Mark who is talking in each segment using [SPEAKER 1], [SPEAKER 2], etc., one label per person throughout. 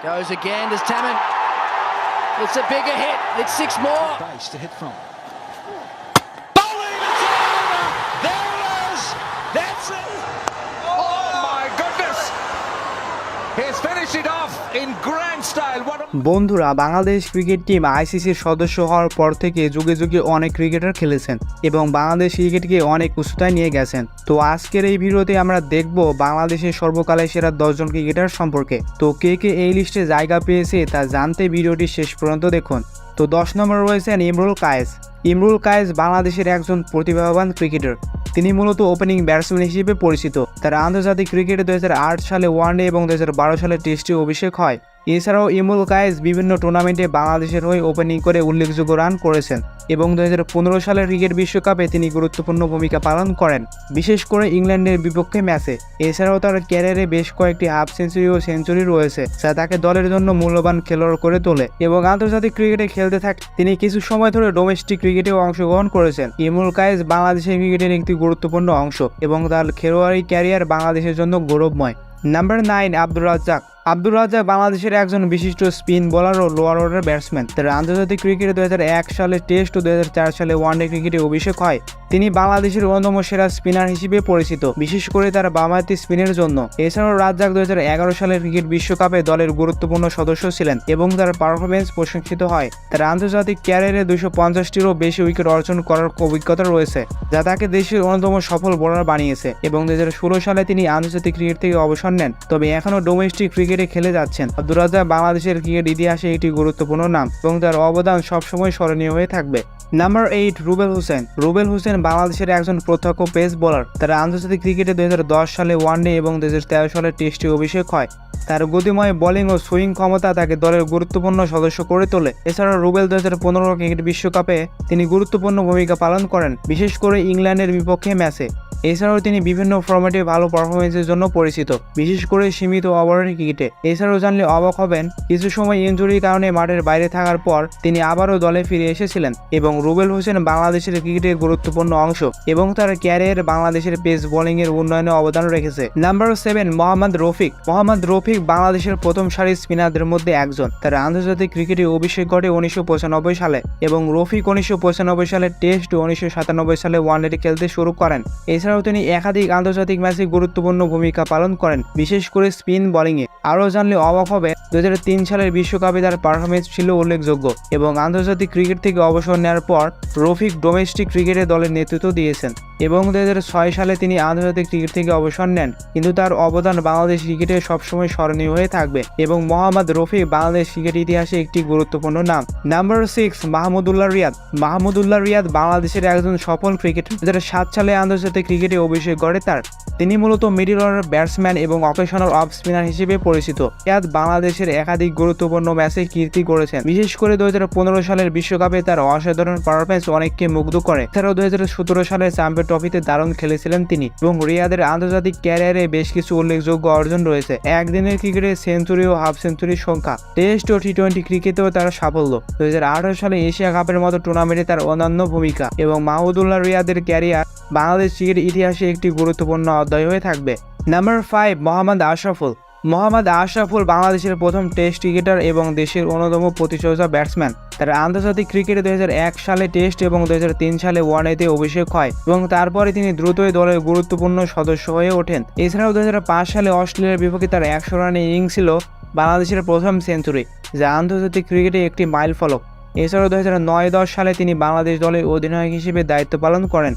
[SPEAKER 1] Goes again, does Tamim. It's a bigger hit. It's 6 more.
[SPEAKER 2] Base to hit from.
[SPEAKER 1] Bowling, it's over. There it is. That's it.
[SPEAKER 2] Oh my goodness! He's finished it off in grand style. What a...
[SPEAKER 3] বন্ধুরা, Bangladesh cricket team আইসিসির সদস্য হওয়ার পর থেকে যুগে যুগে অনেক cricketer খেলেছেন এবং বাংলাদেশ ক্রিকেটকে অনেক উচ্চতায় নিয়ে গেছেন। তো আজকের এই ভিডিওতে আমরা দেখব বাংলাদেশের সর্বকালের সেরা 10 জন ক্রিকেটার সম্পর্কে। তো কে কে এই লিস্টে জায়গা পেয়েছে তা জানতে ভিডিওটি শেষ পর্যন্ত দেখুন। তো 10 নম্বরে রয়েছেন ইমরুল কায়েস। ইমরুল কায়েস বাংলাদেশের একজন প্রতিভাবান ক্রিকেটার। তিনি মূলত ওপেনিং ব্যাটসম্যান হিসেবে পরিচিত। তার আন্তর্জাতিক ক্রিকেটে 2008 সালে ওয়ানডে এবং 2012 সালে টেস্টে অভিষেক হয়। এছাড়াও ইমরুল কায়েস বিভিন্ন টুর্নামেন্টে বাংলাদেশের হয়ে ওপেনিং করে উল্লেখযোগ্য রান করেছেন এবং 2015 সালের ক্রিকেট বিশ্বকাপে তিনি গুরুত্বপূর্ণ ভূমিকা পালন করেন, বিশেষ করে ইংল্যান্ডের বিপক্ষে ম্যাচে। এছাড়াও তার ক্যারিয়ারে বেশ কয়েকটি হাফ সেঞ্চুরি ও সেঞ্চুরি রয়েছে, যা তাকে দলের জন্য মূল্যবান খেলোয়াড় করে তোলে এবং আন্তর্জাতিক ক্রিকেটে খেলতে থাকে তিনি কিছু সময় ধরে ডোমেস্টিক ক্রিকেটেও অংশগ্রহণ করেছেন। ইমরুল কায়েস বাংলাদেশের ক্রিকেটের একটি গুরুত্বপূর্ণ অংশ এবং তার খেলোয়াড়ি ক্যারিয়ার বাংলাদেশের জন্য গৌরবময়। নাম্বার 9, আব্দুর রাজ্জাক। আব্দুর রাজ্জাক বাংলাদেশের একজন বিশিষ্ট স্পিন বোলার ও লোয়ার অর্ডার ব্যাটসম্যান। তার আন্তর্জাতিক ক্রিকেটে 2001 সালে টেস্ট ও 2004 সালে ওয়ানডে ক্রিকেটে অভিষেক হয়। তিনি বাংলাদেশের অন্যতম সেরা স্পিনার হিসেবে পরিচিত, বিশেষ করে তার বামহাতি স্পিনের জন্য। এছাড়াও রাজ্জাক 2011 সালের ক্রিকেট বিশ্বকাপে দলের গুরুত্বপূর্ণ সদস্য ছিলেন এবং তার পারফরমেন্স প্রশংসিত হয়। তার আন্তর্জাতিক ক্যারিয়ারে 250টিরও বেশি উইকেট অর্জন করার অভিজ্ঞতা রয়েছে, যা তাকে দেশের অন্যতম সফল বোলার বানিয়েছে এবং 2016 সালে তিনি আন্তর্জাতিক ক্রিকেট থেকে অবসর নেন, তবে এখনও ডোমেস্টিক ক্রিকেটে খেলে যাচ্ছেন। আব্দুর রাজ্জাক বাংলাদেশের ক্রিকেট ইতিহাসে একটি গুরুত্বপূর্ণ নাম এবং তার অবদান সবসময় স্মরণীয় হয়ে থাকবে। নাম্বার 8, রুবেল হোসেন। রুবেল হোসেন বাংলাদেশের একজন প্রত্যক্ষ পেস বোলার। তার আন্তর্জাতিক ক্রিকেটে 2010 সালে ওয়ানডে এবং 2013 সালে টেস্টে অভিষেক হয়। তার গতিময় বোলিং ও সুইং ক্ষমতা তাকে দলের গুরুত্বপূর্ণ সদস্য করে তোলে। এছাড়াও রুবেল 2015 ক্রিকেট বিশ্বকাপে তিনি গুরুত্বপূর্ণ ভূমিকা পালন করেন, বিশেষ করে ইংল্যান্ডের বিপক্ষে ম্যাচে। এছাড়াও তিনি বিভিন্ন ফরম্যাটে ভালো পারফরমেন্সের জন্য পরিচিত, বিশেষ করে সীমিত ওভারের ক্রিকেটে। এছাড়াও জানলে অবাক হবেন, কিছু সময় ইনজুরির কারণে মাঠের বাইরে থাকার পর তিনি আবারও দলে ফিরে এসেছিলেন এবং রুবেল হোসেন বাংলাদেশের ক্রিকেটের গুরুত্বপূর্ণ অংশ এবং তার ক্যারিয়ার বাংলাদেশের পেস বোলিং এর উন্নয়নে অবদান রেখেছে। নাম্বার 7, মোহাম্মদ রফিক। মোহাম্মদ রফিক বাংলাদেশের প্রথম সারির স্পিনারদের মধ্যে একজন। তার আন্তর্জাতিক ক্রিকেটে অভিষেক ঘটে 1995 সালে এবং রফিক 1995 সালে টেস্ট ও 1997 সালে ওয়ানডে খেলতে শুরু করেন। এছাড়াও তিনি একাধিক আন্তর্জাতিক ম্যাচে গুরুত্বপূর্ণ ভূমিকা পালন করেন, বিশেষ করে স্পিন বোলিংয়ে। আরও জানলে অবাক হবে, 2003 সালের বিশ্বকাপে তার পারফরমেন্স ছিল উল্লেখযোগ্য এবং আন্তর্জাতিক ক্রিকেট থেকে অবসর নেওয়ার পর রফিক ডোমেস্টিক ক্রিকেটে দলের নেতৃত্ব দিয়েছেন এবং 2006 সালে তিনি আন্তর্জাতিক ক্রিকেট থেকে অবসর নেন, কিন্তু তার অবদান বাংলাদেশ ক্রিকেটে সবসময় স্মরণীয় হয়ে থাকবে এবং মোহাম্মদ রফিক বাংলাদেশ ক্রিকেট ইতিহাসে একটি গুরুত্বপূর্ণ নাম। নাম্বার 6, মাহমুদুল্লাহ রিয়াদ। মাহমুদুল্লাহ রিয়াদ বাংলাদেশের একজন সফল ক্রিকেটার। 2007 সালে আন্তর্জাতিক ক্রিকেটে অভিষেক ঘটে তার। তিনি মূলত মিডল অর্ডার ব্যাটসম্যান এবং অকেশনাল অফ স্পিনার হিসেবে পরিচিত। রিয়াদ বাংলাদেশের একাধিক গুরুত্বপূর্ণ ম্যাচে কীর্তি করেছেন, বিশেষ করে 2015 সালের বিশ্বকাপে তার অসাধারণ পারফরমেন্স অনেককে মুগ্ধ করে। এছাড়াও 2017 সালে চ্যাম্পিয়ন ট্রফিতে দারুণ খেলেছিলেন তিনি এবং রিয়াদের আন্তর্জাতিক ক্যারিয়ারে বেশ কিছু উল্লেখযোগ্য অর্জন রয়েছে। একদিনের ক্রিকেটে সেঞ্চুরি ও হাফ সেঞ্চুরির সংখ্যা, টেস্ট ও টি20 ক্রিকেটেও তার সাফল্য, 2018 সালে এশিয়া কাপের মতো টুর্নামেন্টে তার অন্যান্য ভূমিকা এবং মাহমুদুল্লাহ রিয়াদের ক্যারিয়ার বাংলাদেশ ক্রিকেট ইতিহাসে একটি গুরুত্বপূর্ণ অধ্যায় হয়ে থাকবে। নাম্বার 5, মোহাম্মদ আশরাফুল। মোহাম্মদ আশরাফুল বাংলাদেশের প্রথম টেস্ট ক্রিকেটার এবং দেশের অন্যতম প্রতিযোগিতা ব্যাটসম্যান। তার আন্তর্জাতিক ক্রিকেটে 2001 সালে টেস্ট এবং 2003 সালে ওয়ানডেতে অভিষেক হয় এবং তারপরে তিনি দ্রুতই দলের গুরুত্বপূর্ণ সদস্য হয়ে ওঠেন। এছাড়াও 2005 সালে অস্ট্রেলিয়ার বিপক্ষে তার 100 রানের ইনিংস ছিল বাংলাদেশের প্রথম সেঞ্চুরি, যা আন্তর্জাতিক ক্রিকেটে একটি মাইল ফলক। এছাড়াও 2009-10 সালে তিনি বাংলাদেশ দলের অধিনায়ক হিসেবে দায়িত্ব পালন করেন।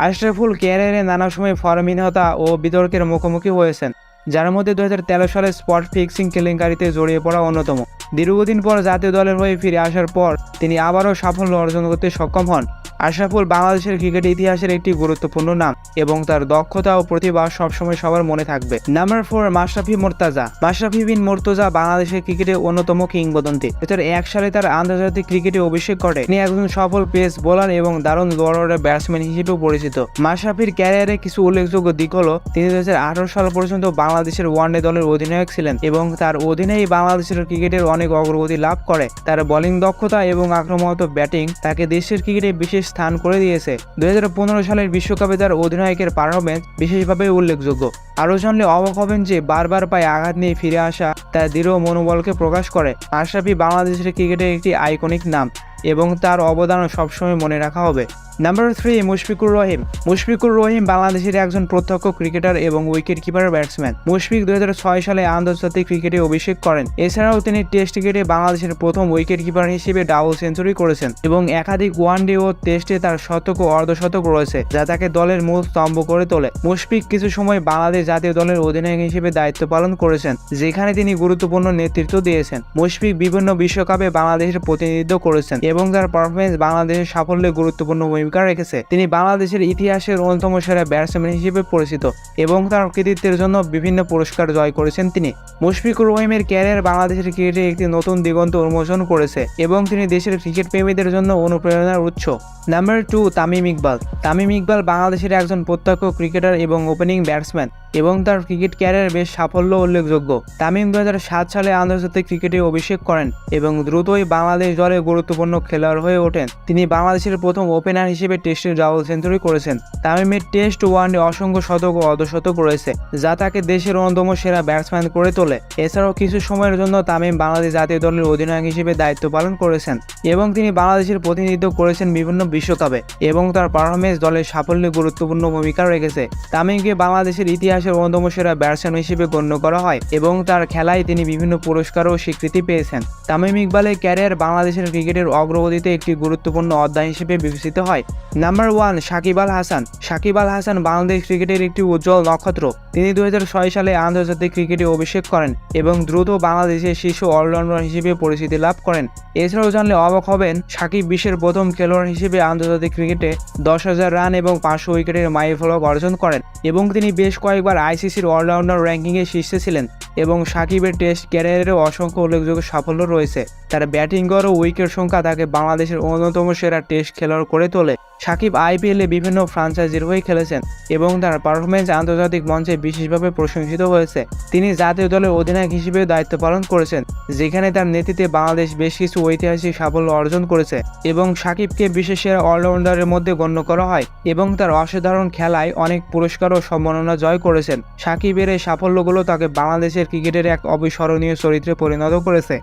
[SPEAKER 3] আশরাফুল ক্যারিয়ারে নানা সময় ফর্মহীনতা ও বিতর্কের মুখোমুখি হয়েছেন, যার মধ্যে 2013 সালে স্পট ফিক্সিং কেলেঙ্কারিতে জড়িয়ে পড়া অন্যতম। দীর্ঘদিন পর জাতীয় দলের হয়ে ফিরে আসার পর তিনি আবারও সাফল্য অর্জন করতে সক্ষম হন। আশরাফুল বাংলাদেশের ক্রিকেট ইতিহাসের একটি গুরুত্বপূর্ণ নাম এবং তার দক্ষতা ও প্রতিভা সবসময় সবার মনে থাকবে। নাম্বার 4, মাশরাফি মুর্তজা। মাশরাফি বিন মুর্তজা বাংলাদেশের ক্রিকেটে অন্যতম কিংবদন্তি। 2001 সালে তার আন্তর্জাতিক ক্রিকেটে অভিষেক ঘটে। তিনি একজন সফল পেস বোলার এবং দারুণ লোয়ার অর্ডার ব্যাটসম্যান হিসেবেও পরিচিত। মাশরাফির ক্যারিয়ারে কিছু উল্লেখযোগ্য দিক হলো, তিনি 2018 সাল পর্যন্ত বাংলাদেশের ওয়ানডে দলের অধিনায়ক ছিলেন এবং তার অধীনেই বাংলাদেশের ক্রিকেটের অনেক অগ্রগতি লাভ করে। তার বোলিং দক্ষতা এবং আক্রমণাত্মক ব্যাটিং তাকে দেশের ক্রিকেটে বিশেষ স্থান করে দিয়েছে। 2015 সালের বিশ্বকাপে তার অধিনায়কের পারফরম্যান্স বিশেষভাবে উল্লেখযোগ্য। আরও জানলে অবাক হবেন যে বারবার পায়ে আঘাত নিয়ে ফিরে আসা তার দৃঢ় মনোবলকে প্রকাশ করে। আশরাফি বাংলাদেশের ক্রিকেটের একটি আইকনিক নাম এবং তার অবদানও সবসময় মনে রাখা হবে। নাম্বার 3, মুশফিকুর রহিম। মুশফিকুর রহিম বাংলাদেশের একজন প্রত্যক্ষ ক্রিকেটার এবং উইকেট কিপার ব্যাটসম্যান। মুশফিক 2006 সালে আন্তর্জাতিক ক্রিকেটে অভিষেক করেন। এছাড়াও তিনি টেস্ট ক্রিকেটে বাংলাদেশের প্রথম উইকেট কিপার হিসেবে ডাবল সেঞ্চুরি করেছেন এবং একাধিক ওয়ানডে ও টেস্টে তার শতক ও অর্ধশতক রয়েছে, যা তাকে দলের মূল স্তম্ভ করে তোলে। মুশফিক কিছু সময় বাংলাদেশ জাতীয় দলের অধিনায়ক হিসেবে দায়িত্ব পালন করেছেন, যেখানে তিনি গুরুত্বপূর্ণ নেতৃত্ব দিয়েছেন। মুশফিক বিভিন্ন বিশ্বকাপে বাংলাদেশের প্রতিনিধিত্ব করেছেন এবং তার পারফরম্যান্স বাংলাদেশের সাফল্যে গুরুত্বপূর্ণ ভূমিকা রেখেছে। তিনি বাংলাদেশের ইতিহাসের অন্যতম সেরা ব্যাটসম্যান হিসেবে পরিচিত এবং তার কৃতিত্বের জন্য বিভিন্ন পুরস্কার জয় করেছেন তিনি। মুশফিকুর রহিমের ক্যারিয়ার বাংলাদেশের ক্রিকেটে একটি নতুন দিগন্ত উন্মোচন করেছে এবং তিনি দেশের ক্রিকেট প্রেমীদের জন্য অনুপ্রেরণার উৎস। নাম্বার 2, তামিম ইকবাল। তামিম ইকবাল বাংলাদেশের একজন প্রত্যক্ষ ক্রিকেটার এবং ওপেনিং ব্যাটসম্যান এবং তার ক্রিকেট ক্যারিয়ার বেশ সাফল্য উল্লেখযোগ্য। তামিম 2007 সালে আন্তর্জাতিক ক্রিকেটে অভিষেক করেন এবং দ্রুতই বাংলাদেশ দলে গুরুত্বপূর্ণ খেলোয়াড় হয়ে ওঠেন। তিনি বাংলাদেশের প্রথম ওপেনার হিসেবে টেস্টে ডাবল সেঞ্চুরি করেছেন। তামিমের টেস্ট ওয়ানডে অসংখ্য শতক ও অর্ধশতক রয়েছে, যা তাকে দেশের অন্যতম সেরা ব্যাটসম্যান করে তোলে। এছাড়াও কিছু সময়ের জন্য তামিম বাংলাদেশ জাতীয় দলের অধিনায়ক হিসেবে দায়িত্ব পালন করেছেন এবং তিনি বাংলাদেশের প্রতিনিধিত্ব করেছেন বিভিন্ন বিশ্বকাপে এবং তার পারফরম্যান্স দলের সাফল্যে গুরুত্বপূর্ণ ভূমিকা রেখেছে। তামিমকে বাংলাদেশের ইতিহাসের অন্যতম সেরা ব্যাটসম্যান হিসেবে গণ্য করা হয় এবং তার খেলায় তিনি বিভিন্ন পুরস্কার ও স্বীকৃতি পেয়েছেন। তামিম ইকবালের ক্যারিয়ার বাংলাদেশের ক্রিকেটের অগ্রগতিতে একটি গুরুত্বপূর্ণ অধ্যায় হিসেবে বিবেচিত হয়। নাম্বার 1, সাকিব আল হাসান। সাকিব আল হাসান বাংলাদেশ ক্রিকেটের একটি উজ্জ্বল নক্ষত্র। তিনি 2006 সালে আন্তর্জাতিক ক্রিকেটে অভিষেক করেন এবং দ্রুত বাংলাদেশের শীর্ষ অলরাউন্ডার হিসেবে পরিচিতি লাভ করেন। এছাড়াও জানলে অবাক হবেন, সাকিব বিশ্বের প্রথম খেলোয়াড় হিসেবে আন্তর্জাতিক ক্রিকেটে 10,000 রান এবং 500 উইকেটের মাইলফলক অর্জন করেন এবং তিনি বেশ কয়েকবার আইসিসির অলরাউন্ডার র্যাঙ্কিংয়ে শীর্ষে ছিলেন এবং সাকিবের টেস্ট ক্যারিয়ারেও অসংখ্য উল্লেখযোগ্য সাফল্য রয়েছে। তার ব্যাটিং গড় ও উইকেট সংখ্যা তাকে বাংলাদেশের অন্যতম সেরা টেস্ট খেলোয়াড় করে তোলে। সাকিব আইপিএলে বিভিন্ন ফ্রাঞ্চাইজির হয়ে খেলেছেন এবং তার পারফরম্যান্স আন্তর্জাতিক মঞ্চে বিশেষভাবে প্রশংসিত হয়েছে। তিনি জাতীয় দলের অধিনায়ক হিসেবেও দায়িত্ব পালন করেছেন, যেখানে তার নেতৃত্বে বাংলাদেশ বেশ কিছু ঐতিহাসিক সাফল্য অর্জন করেছে এবং সাকিবকে বিশেষ সেরা অলরাউন্ডারের মধ্যে গণ্য করা হয় এবং তার অসাধারণ খেলায় অনেক পুরস্কার ও সম্মাননা জয় করেছেন। সাকিবের এই সাফল্যগুলো তাকে বাংলাদেশের ক্রিকেটের এক অবিস্মরণীয় চরিত্রে পরিণত করেছে।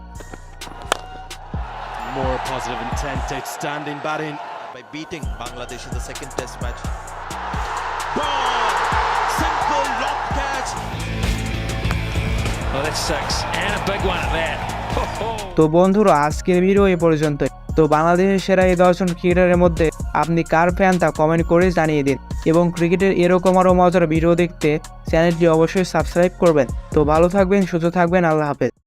[SPEAKER 4] More positive intent, outstanding batting by beating Bangladesh in the second test match. Gone! Simple lob catch.
[SPEAKER 2] Well, that's 6 and a big one at that.
[SPEAKER 3] তো বন্ধুরা, আজকের ভিডিও এ পর্যন্ত। তো বাংলাদেশের সেরা এই 10 জন ক্রিকেটারের মধ্যে আপনি কার ফ্যান তা কমেন্ট করে জানিয়ে দিন এবং ক্রিকেটের এরকম আরও মজার ভিডিও দেখতে চ্যানেলটি অবশ্যই সাবস্ক্রাইব করবেন। তো ভালো থাকবেন, সুস্থ থাকবেন, আল্লাহ হাফেজ।